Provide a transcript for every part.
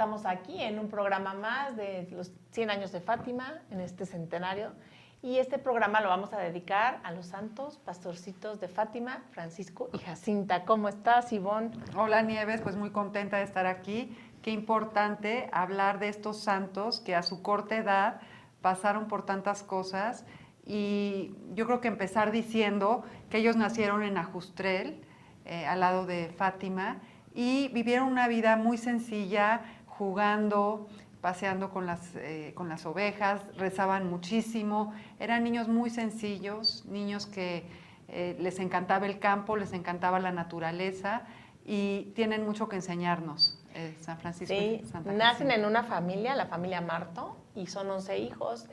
estamos aquí en un programa más de los 100 años de Fátima, en este centenario. Y este programa lo vamos a dedicar a los santos pastorcitos de Fátima, Francisco y Jacinta. ¿Cómo estás, Ivonne? Hola, Nieves, pues muy contenta de estar aquí. Qué importante hablar de estos santos que a su corta edad pasaron por tantas cosas. Y yo creo que empezar diciendo que ellos nacieron en Ajustrel, al lado de Fátima, y vivieron una vida muy sencilla, jugando, paseando con las ovejas, rezaban muchísimo, eran niños muy sencillos, niños que les encantaba el campo, les encantaba la naturaleza y tienen mucho que enseñarnos, San Francisco y Santa Jacinta. Nacen en una familia, la familia Marto, y son 11 hijos,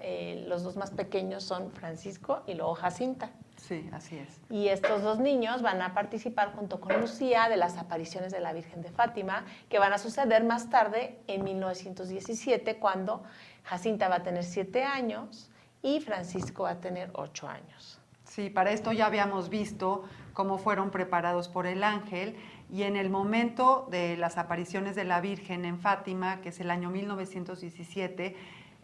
los dos más pequeños son Francisco y luego Jacinta. Sí, así es. Y estos dos niños van a participar junto con Lucía de las apariciones de la Virgen de Fátima, que van a suceder más tarde en 1917, cuando Jacinta va a tener 7 años y Francisco va a tener 8 años. Sí, para esto ya habíamos visto cómo fueron preparados por el ángel, y en el momento de las apariciones de la Virgen en Fátima, que es el año 1917,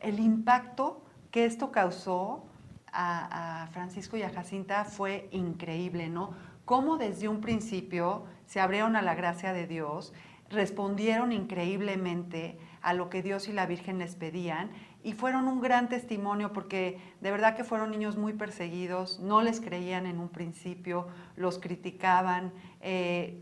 el impacto que esto causó a Francisco y a Jacinta fue increíble, ¿no? Cómo desde un principio se abrieron a la gracia de Dios, respondieron increíblemente a lo que Dios y la Virgen les pedían, y fueron un gran testimonio porque de verdad que fueron niños muy perseguidos, no les creían en un principio, los criticaban,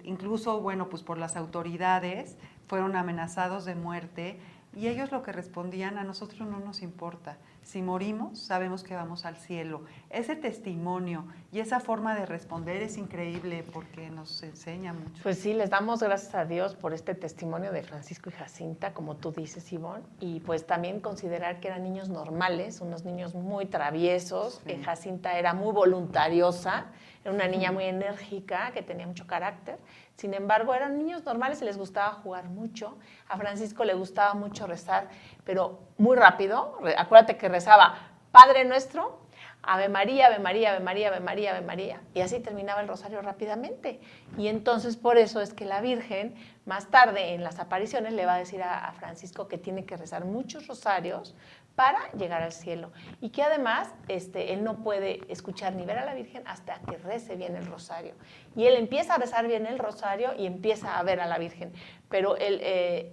incluso, bueno, pues por las autoridades fueron amenazados de muerte, y ellos lo que respondían: a nosotros no nos importa, si morimos sabemos que vamos al cielo. Ese testimonio y esa forma de responder es increíble porque nos enseña mucho. Pues sí, les damos gracias a Dios por este testimonio de Francisco y Jacinta, como tú dices, Ivonne, y pues también considerar que eran niños normales, unos niños muy traviesos. Sí. Jacinta era muy voluntariosa, era una niña muy enérgica, que tenía mucho carácter. Sin embargo, eran niños normales y les gustaba jugar mucho. A Francisco le gustaba mucho rezar, pero muy rápido. Acuérdate que rezaba Padre Nuestro, Ave María, Ave María, Ave María, Ave María, Ave María. Y así terminaba el rosario rápidamente. Y entonces por eso es que la Virgen, más tarde en las apariciones, le va a decir a Francisco que tiene que rezar muchos rosarios para llegar al cielo. Y que además él no puede escuchar ni ver a la Virgen hasta que rece bien el rosario. Y él empieza a rezar bien el rosario y empieza a ver a la Virgen. Pero él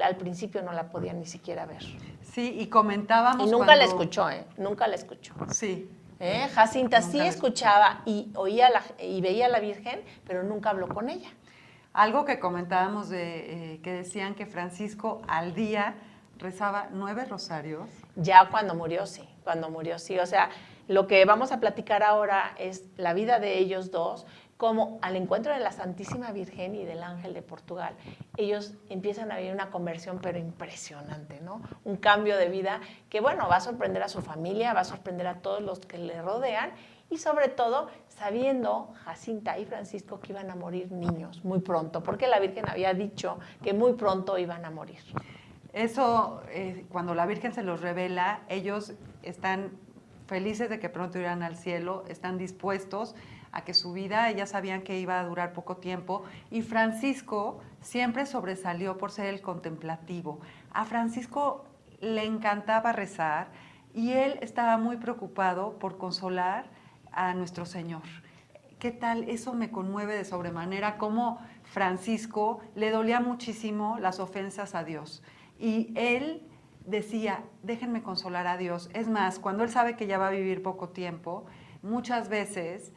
al principio no la podía ni siquiera ver. Sí, y comentábamos. Y nunca la escuchó, nunca la escuchó. Sí. Jacinta Nunca sí la escuchaba y y veía a la Virgen, pero nunca habló con ella. Algo que comentábamos que decían que Francisco al día rezaba 9 rosarios. Ya cuando murió, sí. O sea, lo que vamos a platicar ahora es la vida de ellos dos, como al encuentro de la Santísima Virgen y del Ángel de Portugal, ellos empiezan a vivir una conversión pero impresionante, ¿no? Un cambio de vida que, bueno, va a sorprender a su familia, va a sorprender a todos los que le rodean, y sobre todo sabiendo Jacinta y Francisco que iban a morir niños muy pronto, porque la Virgen había dicho que muy pronto iban a morir. Eso, cuando la Virgen se los revela, ellos están felices de que pronto irán al cielo, están dispuestos a que su vida, ellas sabían que iba a durar poco tiempo, y Francisco siempre sobresalió por ser el contemplativo. A Francisco le encantaba rezar y él estaba muy preocupado por consolar a nuestro Señor. ¿Qué tal? Eso me conmueve de sobremanera, cómo Francisco le dolía muchísimo las ofensas a Dios. Y él decía: déjenme consolar a Dios. Es más, cuando él sabe que ya va a vivir poco tiempo, muchas veces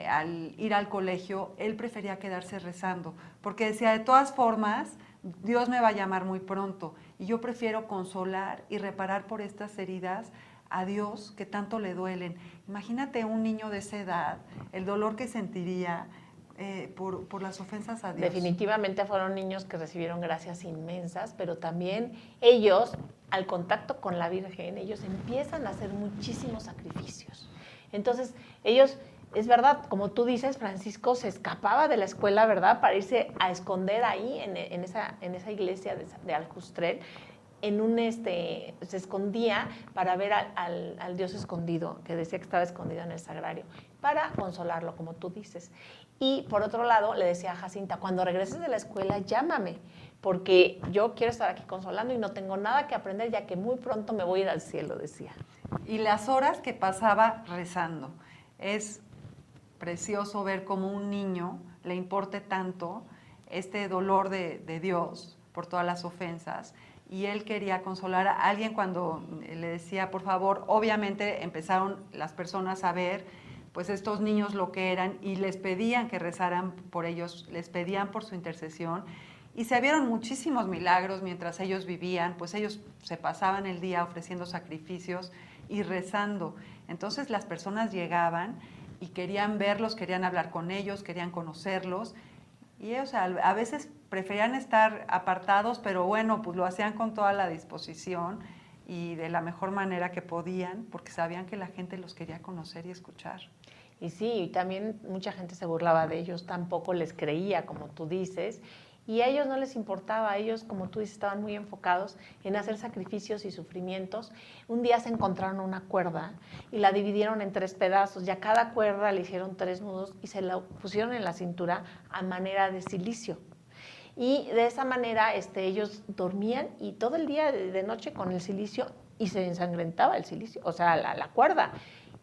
al ir al colegio, él prefería quedarse rezando, porque decía: de todas formas, Dios me va a llamar muy pronto, y yo prefiero consolar y reparar por estas heridas a Dios que tanto le duelen. Imagínate un niño de esa edad, el dolor que sentiría por las ofensas a Dios. Definitivamente fueron niños que recibieron gracias inmensas, pero también ellos, al contacto con la Virgen, ellos empiezan a hacer muchísimos sacrificios. Entonces, ellos, es verdad, como tú dices, Francisco se escapaba de la escuela, ¿verdad?, para irse a esconder ahí en esa iglesia de Aljustrel. Se escondía para ver al Dios escondido, que decía que estaba escondido en el sagrario, para consolarlo, como tú dices. Y por otro lado, le decía a Jacinta: cuando regreses de la escuela, llámame, porque yo quiero estar aquí consolando y no tengo nada que aprender, ya que muy pronto me voy a ir al cielo, decía. Y las horas que pasaba rezando. Es precioso ver cómo un niño le importe tanto este dolor de Dios por todas las ofensas, y él quería consolar a alguien cuando le decía, por favor. Obviamente empezaron las personas a ver pues estos niños lo que eran, y les pedían que rezaran por ellos, les pedían por su intercesión, y se vieron muchísimos milagros mientras ellos vivían. Pues ellos se pasaban el día ofreciendo sacrificios y rezando. Entonces las personas llegaban y querían verlos, querían hablar con ellos, querían conocerlos, y ellos a veces preferían estar apartados, pero bueno, pues lo hacían con toda la disposición y de la mejor manera que podían, porque sabían que la gente los quería conocer y escuchar. Y sí, también mucha gente se burlaba de ellos, tampoco les creía, como tú dices, y a ellos no les importaba. Ellos, como tú dices, estaban muy enfocados en hacer sacrificios y sufrimientos. Un día se encontraron una cuerda y la dividieron en 3 pedazos, y a cada cuerda le hicieron 3 nudos y se la pusieron en la cintura a manera de cilicio. Y de esa manera ellos dormían, y todo el día de noche con el cilicio, y se ensangrentaba el cilicio, o sea, la cuerda.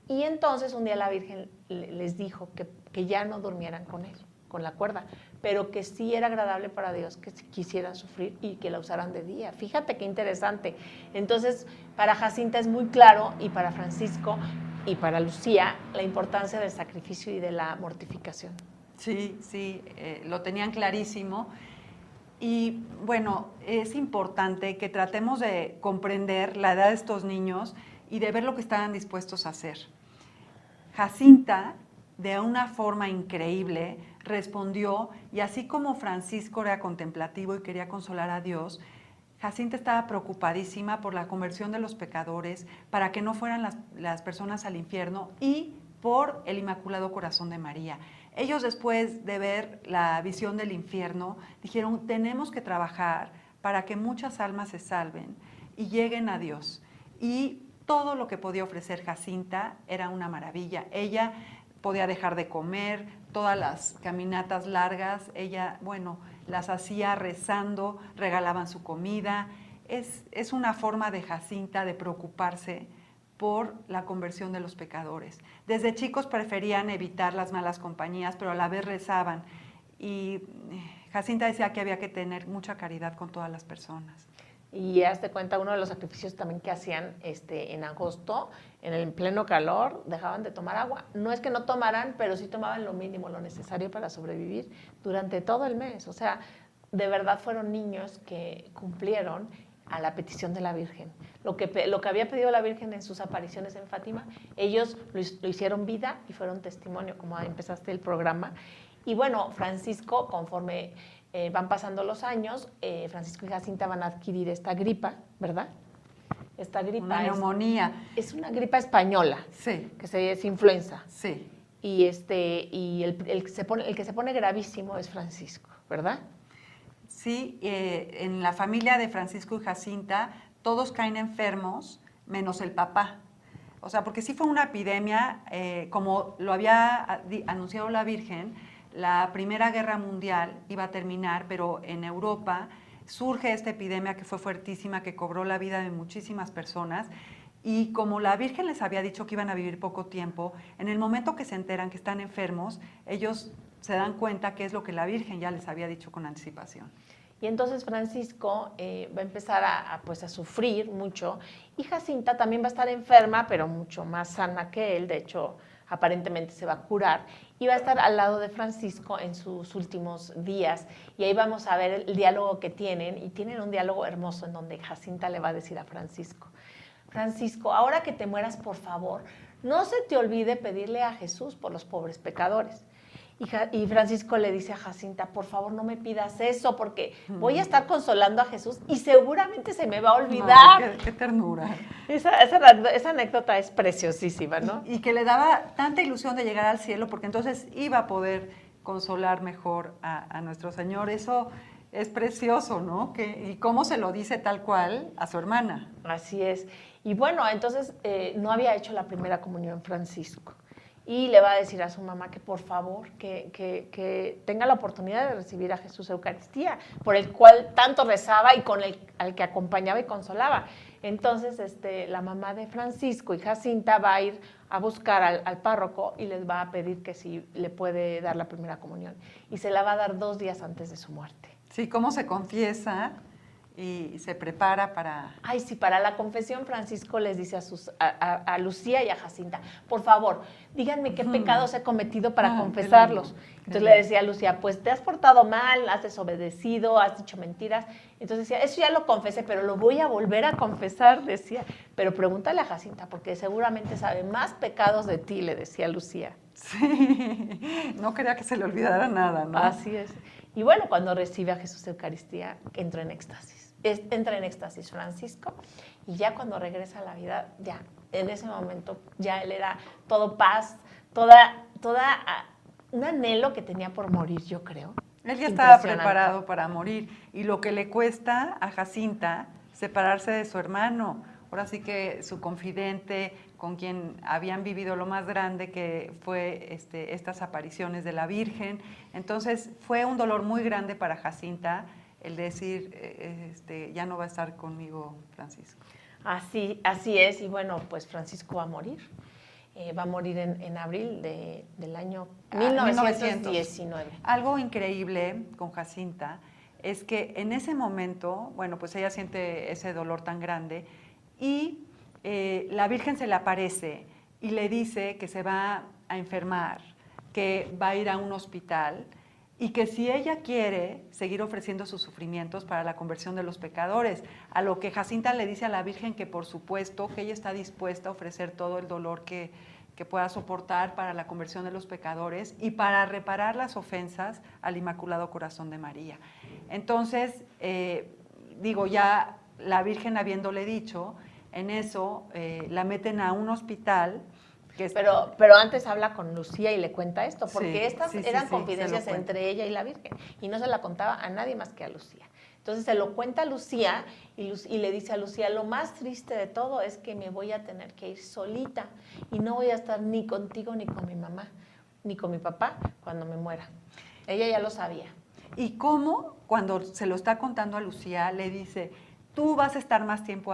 Y entonces un día la Virgen les dijo que ya no durmieran con eso, con la cuerda, pero que sí era agradable para Dios que quisieran sufrir y que la usaran de día. Fíjate qué interesante. Entonces, para Jacinta es muy claro, y para Francisco y para Lucía, la importancia del sacrificio y de la mortificación. Sí, sí, lo tenían clarísimo. Y bueno, es importante que tratemos de comprender la edad de estos niños y de ver lo que estaban dispuestos a hacer. Jacinta, de una forma increíble, respondió, y así como Francisco era contemplativo y quería consolar a Dios, Jacinta estaba preocupadísima por la conversión de los pecadores, para que no fueran las personas al infierno, y por el Inmaculado Corazón de María. Ellos, después de ver la visión del infierno, dijeron, tenemos que trabajar para que muchas almas se salven y lleguen a Dios. Y todo lo que podía ofrecer Jacinta era una maravilla. Ella podía dejar de comer, todas las caminatas largas, ella, bueno, las hacía rezando, regalaban su comida. Es una forma de Jacinta de preocuparse por la conversión de los pecadores. Desde chicos preferían evitar las malas compañías, pero a la vez rezaban. Y Jacinta decía que había que tener mucha caridad con todas las personas. Y hazte cuenta, uno de los sacrificios también que hacían en agosto, en el pleno calor, dejaban de tomar agua. No es que no tomaran, pero sí tomaban lo mínimo, lo necesario para sobrevivir durante todo el mes. O sea, de verdad fueron niños que cumplieron a la petición de la Virgen. Lo que había pedido la Virgen en sus apariciones en Fátima, ellos lo hicieron vida y fueron testimonio, como empezaste el programa. Y bueno, Francisco, conforme van pasando los años, Francisco y Jacinta van a adquirir esta gripa, ¿verdad? Esta gripa una neumonía. Es una gripa española, sí, que es influenza. Sí. Y, el que se pone gravísimo es Francisco, ¿verdad? Sí, en la familia de Francisco y Jacinta todos caen enfermos, menos el papá. O sea, porque sí fue una epidemia, como lo había anunciado la Virgen. La Primera Guerra Mundial iba a terminar, pero en Europa surge esta epidemia que fue fuertísima, que cobró la vida de muchísimas personas. Y como la Virgen les había dicho que iban a vivir poco tiempo, en el momento que se enteran que están enfermos, ellos se dan cuenta que es lo que la Virgen ya les había dicho con anticipación. Y entonces Francisco va a empezar a sufrir mucho, y Jacinta también va a estar enferma, pero mucho más sana que él. De hecho, aparentemente se va a curar, y va a estar al lado de Francisco en sus últimos días. Y ahí vamos a ver el diálogo que tienen, y tienen un diálogo hermoso en donde Jacinta le va a decir a Francisco: Francisco, ahora que te mueras, por favor, no se te olvide pedirle a Jesús por los pobres pecadores. Y Francisco le dice a Jacinta: por favor, no me pidas eso, porque voy a estar consolando a Jesús y seguramente se me va a olvidar. Ay, qué ternura. Esa anécdota es preciosísima, ¿no? Y que le daba tanta ilusión de llegar al cielo, porque entonces iba a poder consolar mejor a nuestro Señor. Eso es precioso, ¿no? Y cómo se lo dice tal cual a su hermana. Así es. Y bueno, entonces no había hecho la primera comunión Francisco. y le va a decir a su mamá que por favor, que tenga la oportunidad de recibir a Jesús Eucaristía, por el cual tanto rezaba y al que acompañaba y consolaba. Entonces, la mamá de Francisco y Jacinta va a ir a buscar al párroco y les va a pedir que si le puede dar la primera comunión. Y se la va a dar 2 días antes de su muerte. Sí, cómo se confiesa y se prepara para... Ay, sí, para la confesión Francisco les dice a Lucía y a Jacinta, por favor, díganme qué pecados he cometido para confesarlos. Entonces le decía a Lucía, pues te has portado mal, has desobedecido, has dicho mentiras. Entonces decía, eso ya lo confesé, pero lo voy a volver a confesar, decía. Pero pregúntale a Jacinta, porque seguramente sabe más pecados de ti, le decía Lucía. Sí, no quería que se le olvidara nada, ¿no? Así es. Y bueno, cuando recibe a Jesús Eucaristía, entra en éxtasis. Entra en éxtasis Francisco, y ya cuando regresa a la vida, ya en ese momento ya él era todo paz, toda un anhelo que tenía por morir, yo creo. Él ya estaba preparado para morir, y lo que le cuesta a Jacinta separarse de su hermano, ahora sí que su confidente, con quien habían vivido lo más grande, que fue estas apariciones de la Virgen. Entonces fue un dolor muy grande para Jacinta el decir, ya no va a estar conmigo Francisco. Así es, y bueno, pues Francisco va a morir. Va a morir en abril del año 1919. Algo increíble con Jacinta es que en ese momento, bueno, pues ella siente ese dolor tan grande y la Virgen se le aparece y le dice que se va a enfermar, que va a ir a un hospital y que si ella quiere seguir ofreciendo sus sufrimientos para la conversión de los pecadores, a lo que Jacinta le dice a la Virgen que por supuesto que ella está dispuesta a ofrecer todo el dolor que pueda soportar para la conversión de los pecadores y para reparar las ofensas al Inmaculado Corazón de María. Entonces, ya la Virgen habiéndole dicho, en eso la meten a un hospital. Pero antes habla con Lucía y le cuenta esto, porque estas eran confidencias entre ella y la Virgen, y no se la contaba a nadie más que a Lucía. Entonces se lo cuenta a Lucía y le dice a Lucía, lo más triste de todo es que me voy a tener que ir solita y no voy a estar ni contigo ni con mi mamá, ni con mi papá cuando me muera. Ella ya lo sabía. ¿Y cómo cuando se lo está contando a Lucía le dice, tú vas a estar más tiempo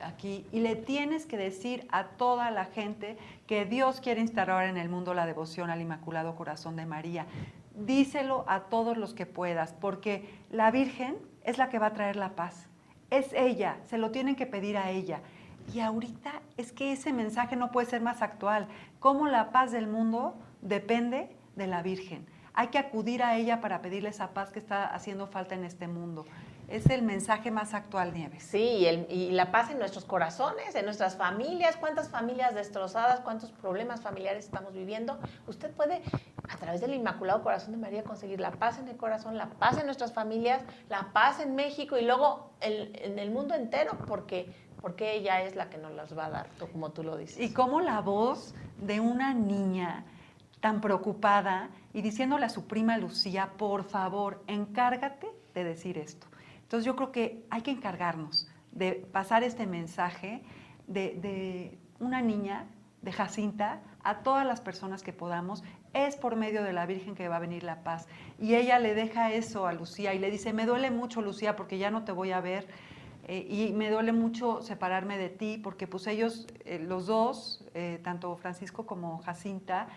aquí y le tienes que decir a toda la gente que Dios quiere instaurar en el mundo la devoción al Inmaculado Corazón de María? Díselo a todos los que puedas, porque la Virgen es la que va a traer la paz. Es ella, se lo tienen que pedir a ella. Y ahorita es que ese mensaje no puede ser más actual. Cómo la paz del mundo depende de la Virgen. Hay que acudir a ella para pedirle esa paz que está haciendo falta en este mundo. Es el mensaje más actual, Nieves. Sí, y la paz en nuestros corazones, en nuestras familias. ¿Cuántas familias destrozadas, cuántos problemas familiares estamos viviendo? Usted puede, a través del Inmaculado Corazón de María, conseguir la paz en el corazón, la paz en nuestras familias, la paz en México y luego en el mundo entero, porque ella es la que nos las va a dar, como tú lo dices. Y como la voz de una niña tan preocupada y diciéndole a su prima Lucía, por favor, encárgate de decir esto. Entonces yo creo que hay que encargarnos de pasar este mensaje de una niña, de Jacinta, a todas las personas que podamos. Es por medio de la Virgen que va a venir la paz. Y ella le deja eso a Lucía y le dice, me duele mucho, Lucía, porque ya no te voy a ver y me duele mucho separarme de ti, porque pues ellos, los dos, tanto Francisco como Jacinta,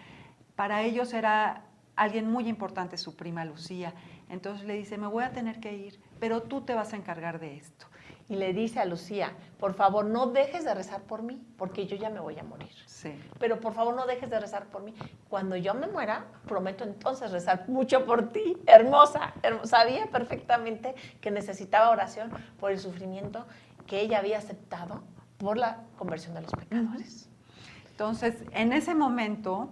para ellos era alguien muy importante su prima Lucía. Entonces le dice, me voy a tener que ir, pero tú te vas a encargar de esto. Y le dice a Lucía, por favor, no dejes de rezar por mí, porque yo ya me voy a morir. Sí. Pero por favor, no dejes de rezar por mí. Cuando yo me muera, prometo entonces rezar mucho por ti. Hermosa. Sabía perfectamente que necesitaba oración por el sufrimiento que ella había aceptado por la conversión de los pecadores. Entonces, en ese momento,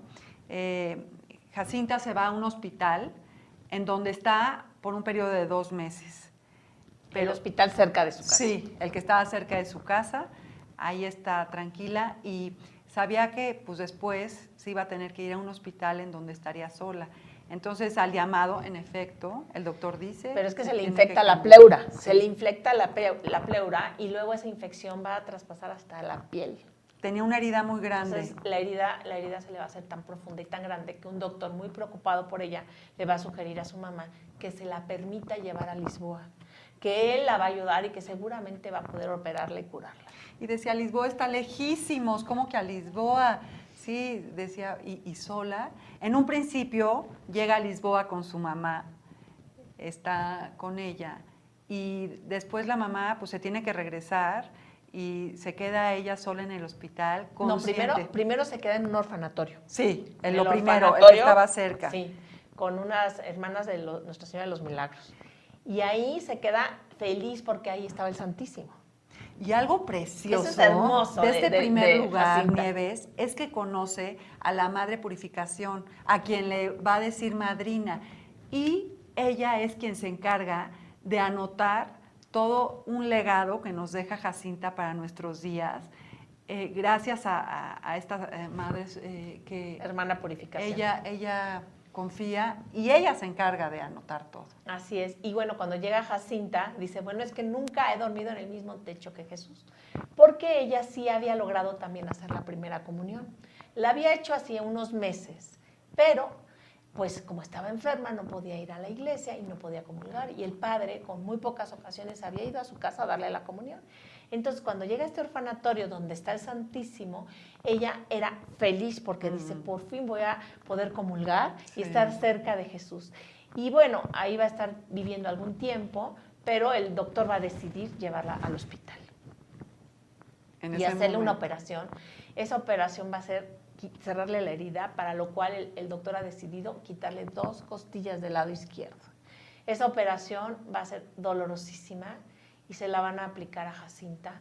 Jacinta se va a un hospital en donde está por un periodo de 2 meses. El hospital cerca de su casa. Sí, el que estaba cerca de su casa, ahí está tranquila y sabía que pues después se iba a tener que ir a un hospital en donde estaría sola. Entonces al llamado, en efecto, el doctor dice... Pero es que se le infecta la pleura, sí. Se le infecta la pleura y luego esa infección va a traspasar hasta la piel. tenía una herida muy grande. Entonces, la herida se le va a hacer tan profunda y tan grande que un doctor muy preocupado por ella le va a sugerir a su mamá que se la permita llevar a Lisboa, que él la va a ayudar y que seguramente va a poder operarla y curarla. Y decía, Lisboa está lejísimos, ¿cómo que a Lisboa? Sí, decía, y sola. En un principio llega a Lisboa con su mamá, está con ella, y después la mamá pues se tiene que regresar y se queda ella sola en el hospital, consciente. No, primero se queda en un orfanatorio. Sí, En lo el primero, él orfanatorio, estaba cerca. Sí, con unas hermanas de Nuestra Señora de los Milagros. Y ahí se queda feliz porque ahí estaba el Santísimo. Y algo precioso Eso es hermoso de este primer lugar, Jacinta. Nieves, es que conoce a la Madre Purificación, a quien le va a decir madrina. Y ella es quien se encarga de anotar todo un legado que nos deja Jacinta para nuestros días, gracias a estas madres que Hermana Purificación. ella confía y ella se encarga de anotar todo. Así es. Y bueno, cuando llega Jacinta, dice, bueno, es que nunca he dormido en el mismo techo que Jesús, porque ella sí había logrado también hacer la primera comunión. La había hecho hacía unos meses, pero pues como estaba enferma no podía ir a la iglesia y no podía comulgar, y el padre con muy pocas ocasiones había ido a su casa a darle la comunión. Entonces cuando llega a este orfanatorio donde está el Santísimo, ella era feliz porque dice, por fin voy a poder comulgar y estar cerca de Jesús. Y bueno, ahí va a estar viviendo algún tiempo, pero el doctor va a decidir llevarla al hospital y hacerle una operación. Esa operación va a ser cerrarle la herida, para lo cual el doctor ha decidido quitarle 2 costillas del lado izquierdo. Esa operación va a ser dolorosísima y se la van a aplicar a Jacinta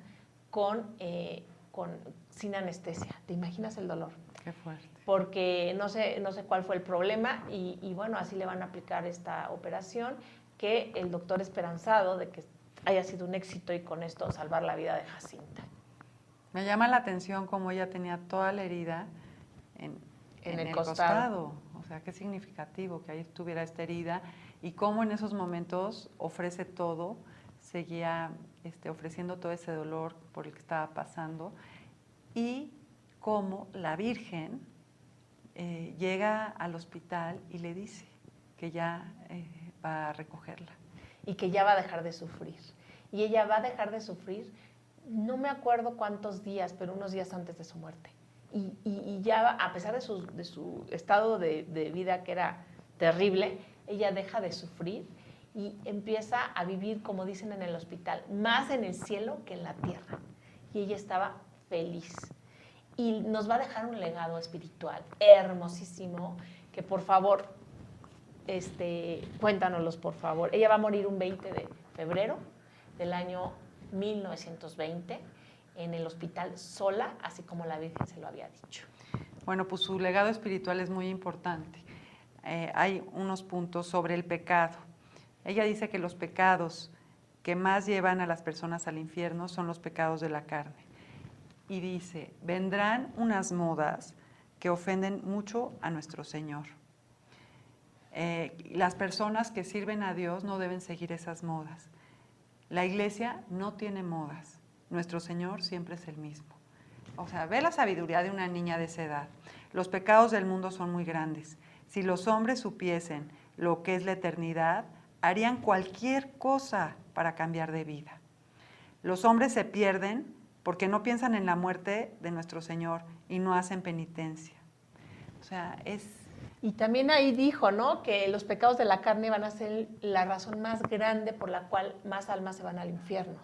sin anestesia. ¿Te imaginas el dolor? Qué fuerte. Porque no sé cuál fue el problema y bueno, así le van a aplicar esta operación, que el doctor esperanzado de que haya sido un éxito y con esto salvar la vida de Jacinta. Me llama la atención cómo ella tenía toda la herida en el costado. O sea, qué significativo que ahí tuviera esta herida y cómo en esos momentos ofrece todo, seguía ofreciendo todo ese dolor por el que estaba pasando, y cómo la Virgen llega al hospital y le dice que ya va a recogerla. Y que ya va a dejar de sufrir. Y ella va a dejar de sufrir, no me acuerdo cuántos días, pero unos días antes de su muerte. Y ya, a pesar de su estado de vida que era terrible, ella deja de sufrir y empieza a vivir, como dicen en el hospital, más en el cielo que en la tierra. Y ella estaba feliz. Y nos va a dejar un legado espiritual hermosísimo, que por favor, cuéntanoslos por favor. Ella va a morir un 20 de febrero del año 1920 en el hospital sola, así como la Virgen se lo había dicho. Bueno, pues su legado espiritual es muy importante. Hay unos puntos sobre el pecado. Ella dice que los pecados que más llevan a las personas al infierno son los pecados de la carne. Y dice, vendrán unas modas que ofenden mucho a nuestro Señor. Las personas que sirven a Dios no deben seguir esas modas. La iglesia no tiene modas. Nuestro Señor siempre es el mismo. O sea, ve la sabiduría de una niña de esa edad. Los pecados del mundo son muy grandes. Si los hombres supiesen lo que es la eternidad, harían cualquier cosa para cambiar de vida. Los hombres se pierden porque no piensan en la muerte de nuestro Señor y no hacen penitencia. O sea, Y también ahí dijo, ¿no?, que los pecados de la carne van a ser la razón más grande por la cual más almas se van al infierno,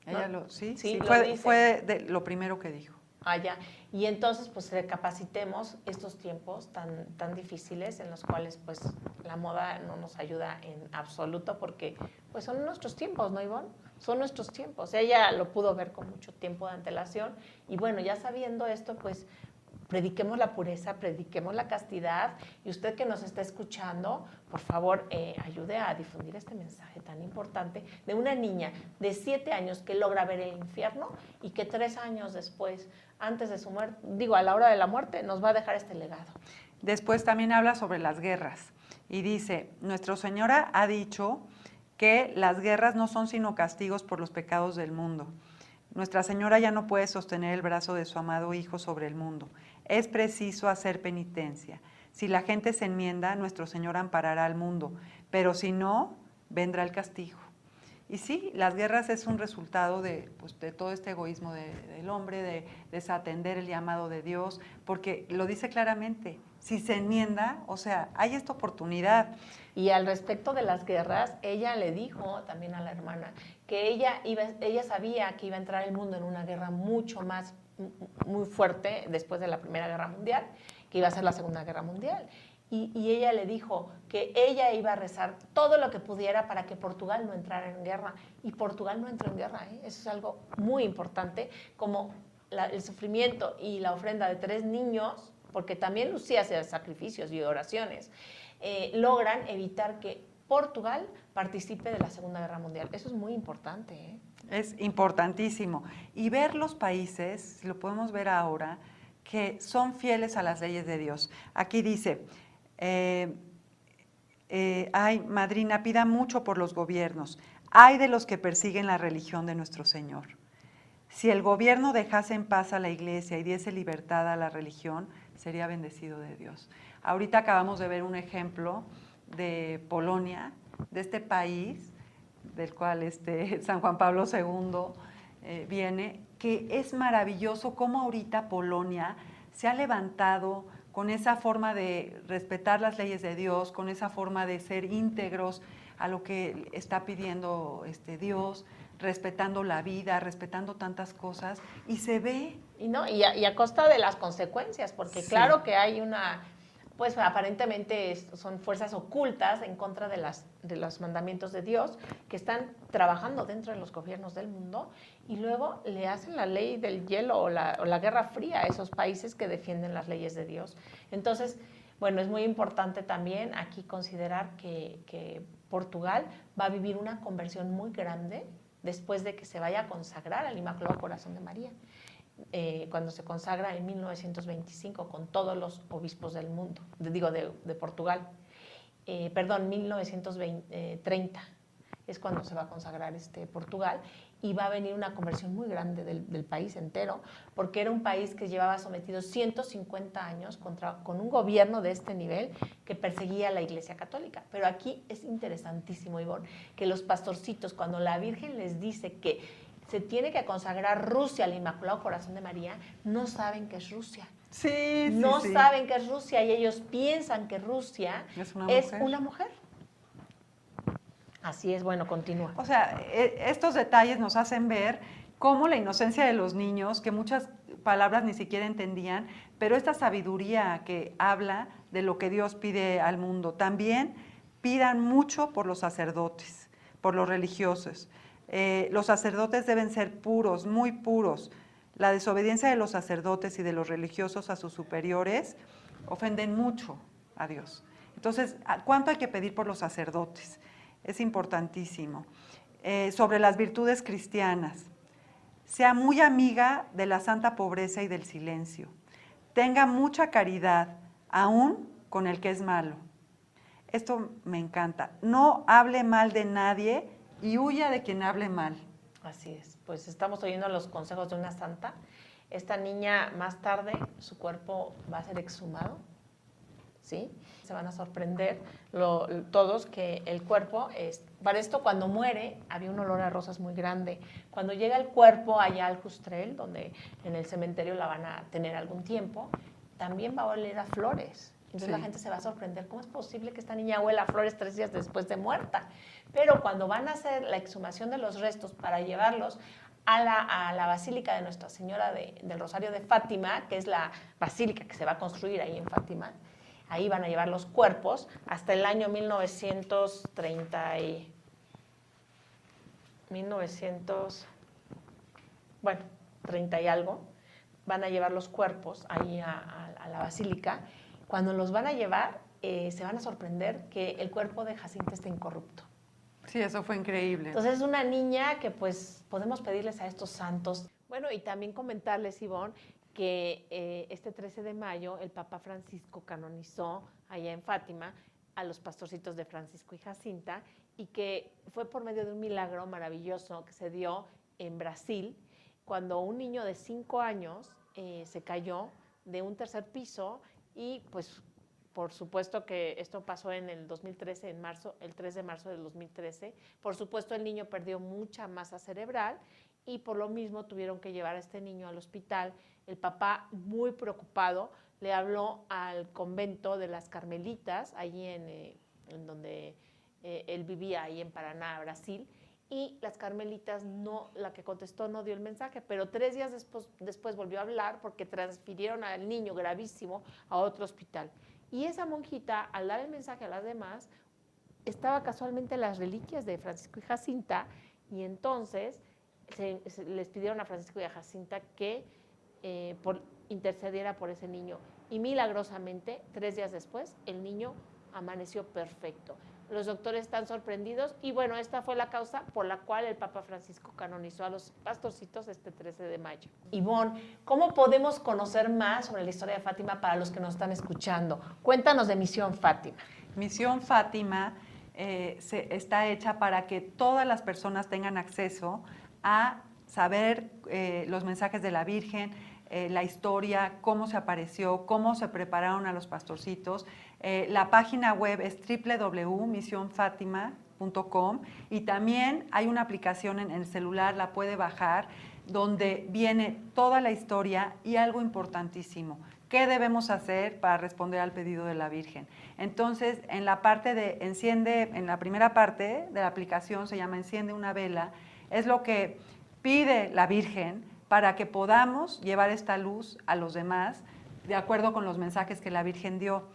¿no? Ella sí, lo fue lo primero que dijo. Ya. Y entonces, pues, recapacitemos estos tiempos tan difíciles en los cuales, pues, la moda no nos ayuda en absoluto porque, pues, son nuestros tiempos, ¿no, Ivonne? Son nuestros tiempos. Ella lo pudo ver con mucho tiempo de antelación y, bueno, ya sabiendo esto, pues, prediquemos la pureza, prediquemos la castidad, y usted que nos está escuchando, por favor, ayude a difundir este mensaje tan importante de una niña de 7 años que logra ver el infierno y que 3 años después, antes de su muerte, a la hora de la muerte, nos va a dejar este legado. Después también habla sobre las guerras y dice, Nuestra Señora ha dicho que las guerras no son sino castigos por los pecados del mundo. Nuestra Señora ya no puede sostener el brazo de su amado Hijo sobre el mundo. Es preciso hacer penitencia. Si la gente se enmienda, nuestro Señor amparará al mundo, pero si no, vendrá el castigo. Y sí, las guerras es un resultado de todo este egoísmo del hombre, de desatender el llamado de Dios, porque lo dice claramente, si se enmienda, o sea, hay esta oportunidad. Y al respecto de las guerras, ella le dijo también a la hermana que ella sabía que iba a entrar el mundo en una guerra mucho más, muy fuerte después de la Primera Guerra Mundial, que iba a ser la Segunda Guerra Mundial. Y ella le dijo que ella iba a rezar todo lo que pudiera para que Portugal no entrara en guerra. Y Portugal no entró en guerra, ¿eh? Eso es algo muy importante, como el sufrimiento y la ofrenda de 3 niños, porque también Lucía hacía sacrificios y oraciones, logran evitar que Portugal participe de la Segunda Guerra Mundial. Eso es muy importante, ¿eh? Es importantísimo. Y ver los países, lo podemos ver ahora, que son fieles a las leyes de Dios. Aquí dice, ay, madrina, pida mucho por los gobiernos. Ay de los que persiguen la religión de nuestro Señor. Si el gobierno dejase en paz a la iglesia y diese libertad a la religión, sería bendecido de Dios. Ahorita acabamos de ver un ejemplo de Polonia, de este país, del cual San Juan Pablo II viene, que es maravilloso cómo ahorita Polonia se ha levantado con esa forma de respetar las leyes de Dios, con esa forma de ser íntegros a lo que está pidiendo Dios, respetando la vida, respetando tantas cosas, y se ve. Y a costa de las consecuencias, porque sí, claro que hay pues aparentemente son fuerzas ocultas en contra de los mandamientos de Dios que están trabajando dentro de los gobiernos del mundo y luego le hacen la ley del hielo o la guerra fría a esos países que defienden las leyes de Dios. Entonces, bueno, es muy importante también aquí considerar que Portugal va a vivir una conversión muy grande después de que se vaya a consagrar al Inmaculado Corazón de María. Cuando se consagra en 1925 con todos los obispos del mundo, de Portugal. 1930 es cuando se va a consagrar Portugal y va a venir una conversión muy grande del país entero, porque era un país que llevaba sometido 150 años con un gobierno de este nivel que perseguía a la Iglesia Católica. Pero aquí es interesantísimo, Ivonne, que los pastorcitos, cuando la Virgen les dice que se tiene que consagrar Rusia al Inmaculado Corazón de María, no saben qué es Rusia. Sí, no sí. saben qué es Rusia y ellos piensan que Rusia es una mujer. Así es, bueno, continúa. O sea, estos detalles nos hacen ver cómo la inocencia de los niños, que muchas palabras ni siquiera entendían, pero esta sabiduría que habla de lo que Dios pide al mundo. También pidan mucho por los sacerdotes, por los religiosos. Los sacerdotes deben ser puros, muy puros. La desobediencia de los sacerdotes y de los religiosos a sus superiores ofenden mucho a Dios. Entonces, ¿cuánto hay que pedir por los sacerdotes? Es importantísimo. Sobre las virtudes cristianas. Sea muy amiga de la santa pobreza y del silencio. Tenga mucha caridad, aún con el que es malo. Esto me encanta. No hable mal de nadie y huya de quien hable mal. Así es, pues estamos oyendo los consejos de una santa. Esta niña más tarde, su cuerpo va a ser exhumado, ¿sí? Se van a sorprender todos que el cuerpo, para esto cuando muere había un olor a rosas muy grande. Cuando llega el cuerpo allá al Justrel, donde en el cementerio la van a tener algún tiempo, también va a oler a flores. Entonces la gente se va a sorprender, ¿cómo es posible que esta niña huela a flores 3 días después de muerta? Pero cuando van a hacer la exhumación de los restos para llevarlos a la Basílica de Nuestra Señora del Rosario de Fátima, que es la basílica que se va a construir ahí en Fátima, ahí van a llevar los cuerpos hasta el año 1930 y 30 y algo, van a llevar los cuerpos ahí a la basílica. Cuando los van a llevar, se van a sorprender que el cuerpo de Jacinta está incorrupto. Sí, eso fue increíble. Entonces es una niña que pues podemos pedirles a estos santos. Bueno, y también comentarles, Ivonne, que este 13 de mayo el Papa Francisco canonizó allá en Fátima a los pastorcitos de Francisco y Jacinta y que fue por medio de un milagro maravilloso que se dio en Brasil, cuando un niño de 5 años se cayó de un tercer piso y pues por supuesto que esto pasó en el 2013, en marzo, el 3 de marzo del 2013. Por supuesto el niño perdió mucha masa cerebral y por lo mismo tuvieron que llevar a este niño al hospital. El papá, muy preocupado, le habló al convento de las Carmelitas, allí en donde él vivía, ahí en Paraná, Brasil, y las Carmelitas, la que contestó no dio el mensaje, pero 3 días después volvió a hablar porque transfirieron al niño gravísimo a otro hospital. Y esa monjita, al dar el mensaje a las demás, estaba casualmente las reliquias de Francisco y Jacinta, y entonces les pidieron a Francisco y a Jacinta que intercediera por ese niño. Y milagrosamente, 3 días después, el niño amaneció perfecto. Los doctores están sorprendidos y bueno, esta fue la causa por la cual el Papa Francisco canonizó a los pastorcitos este 13 de mayo. Ivonne, ¿cómo podemos conocer más sobre la historia de Fátima para los que nos están escuchando? Cuéntanos de Misión Fátima. Misión Fátima está hecha para que todas las personas tengan acceso a saber los mensajes de la Virgen, la historia, cómo se apareció, cómo se prepararon a los pastorcitos. La página web es www.misionfatima.com y también hay una aplicación en el celular, la puede bajar, donde viene toda la historia y algo importantísimo. ¿Qué debemos hacer para responder al pedido de la Virgen? Entonces, en la parte de en la primera parte de la aplicación se llama Enciende una vela, es lo que pide la Virgen para que podamos llevar esta luz a los demás, de acuerdo con los mensajes que la Virgen dio.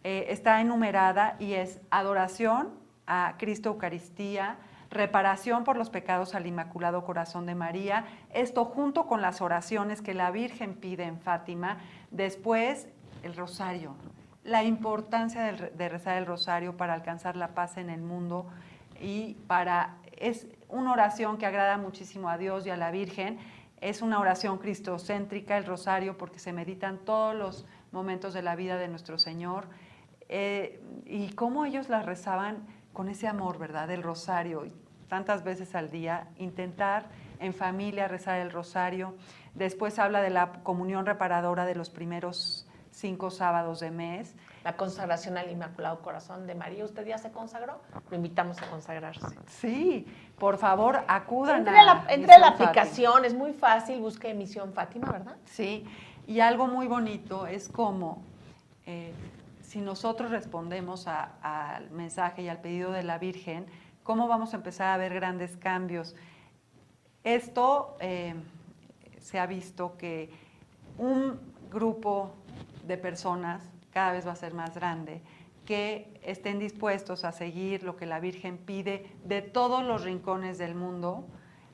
Está enumerada y es adoración a Cristo Eucaristía, reparación por los pecados al Inmaculado Corazón de María, esto junto con las oraciones que la Virgen pide en Fátima, después el rosario, la importancia de rezar el rosario para alcanzar la paz en el mundo y es una oración que agrada muchísimo a Dios y a la Virgen. Es una oración cristocéntrica, el rosario, porque se meditan todos los momentos de la vida de nuestro Señor. Y cómo ellos la rezaban con ese amor, ¿verdad? Del rosario, tantas veces al día, intentar en familia rezar el rosario. Después habla de la comunión reparadora de los primeros 5 sábados de mes. La consagración al Inmaculado Corazón de María. ¿Usted ya se consagró? Lo invitamos a consagrarse. Sí, por favor, acudan entre a la aplicación, Fátima. Es muy fácil, busque Misión Fátima, ¿verdad? Sí, y algo muy bonito es como si nosotros respondemos al mensaje y al pedido de la Virgen, cómo vamos a empezar a ver grandes cambios. Esto se ha visto que un grupo de personas cada vez va a ser más grande, que estén dispuestos a seguir lo que la Virgen pide de todos los rincones del mundo.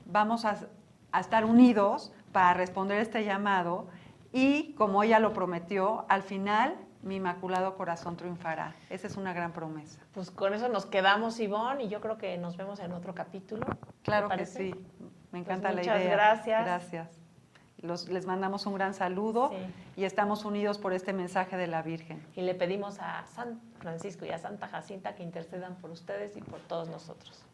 Vamos a estar unidos para responder este llamado y, como ella lo prometió, al final mi Inmaculado Corazón triunfará. Esa es una gran promesa. Pues con eso nos quedamos, Ivonne, y yo creo que nos vemos en otro capítulo. Claro que sí. Me encanta la idea. Muchas gracias. Gracias. Les mandamos un gran saludo y estamos unidos por este mensaje de la Virgen. Y le pedimos a San Francisco y a Santa Jacinta que intercedan por ustedes y por todos nosotros.